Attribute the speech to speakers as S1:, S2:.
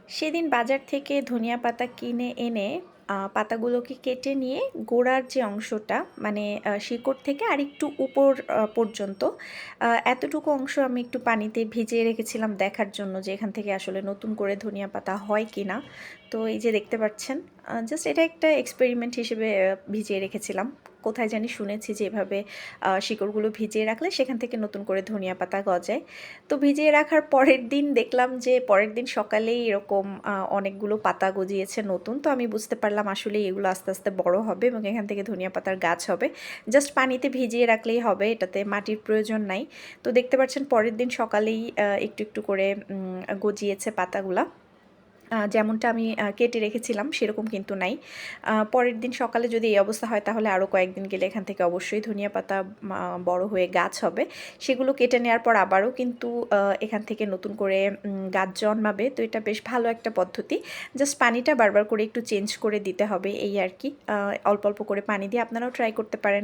S1: সেদিন বাজার থেকে ধনিয়া পাতা কিনে এনে পাতাগুলোকে কেটে নিয়ে গোড়ার যে অংশটা মানে শিকড় থেকে আরেকটু উপর পর্যন্ত এতটুকু অংশ আমি একটু পানিতে ভিজিয়ে রেখেছিলাম দেখার জন্য যে এখান থেকে আসলে নতুন করে ধনিয়া পাতা হয় কি না। তো এই যে দেখতে পাচ্ছেন, জাস্ট এটা একটা এক্সপেরিমেন্ট হিসেবে ভিজিয়ে রেখেছিলাম। কোথায় জানি শুনেছি যে এভাবে শিকড়গুলো ভিজিয়ে রাখলে সেখান থেকে নতুন করে ধনিয়া পাতা গজায়। তো ভিজিয়ে রাখার পরের দিন দেখলাম যে পরের দিন সকালেই এরকম অনেকগুলো পাতা গজিয়েছে নতুন। তো আমি বুঝতে পারলাম আসলে এগুলো আস্তে আস্তে বড় হবে এবং এখান থেকে ধনিয়া পাতার গাছ হবে। জাস্ট পানিতে ভিজিয়ে রাখলেই হবে, এটাতে মাটির প্রয়োজন নাই। তো দেখতে পাচ্ছেন পরের দিন সকালেই একটু একটু করে গজিয়েছে পাতাগুলা। যেমনটা আমি কেটে রেখেছিলাম সেরকম কিন্তু নাই। পরের দিন সকালে যদি এই অবস্থা হয় তাহলে আরও কয়েকদিন গেলে এখান থেকে অবশ্যই ধনিয়া পাতা বড় হয়ে গাছ হবে। সেগুলো কেটে নেওয়ার পর আবারও কিন্তু এখান থেকে নতুন করে গাছ জন্মাবে। তো এটা বেশ ভালো একটা পদ্ধতি। জাস্ট পানিটা বারবার করে একটু চেঞ্জ করে দিতে হবে এই আর কি। অল্প অল্প করে পানি দিয়ে আপনারাও ট্রাই করতে পারেন।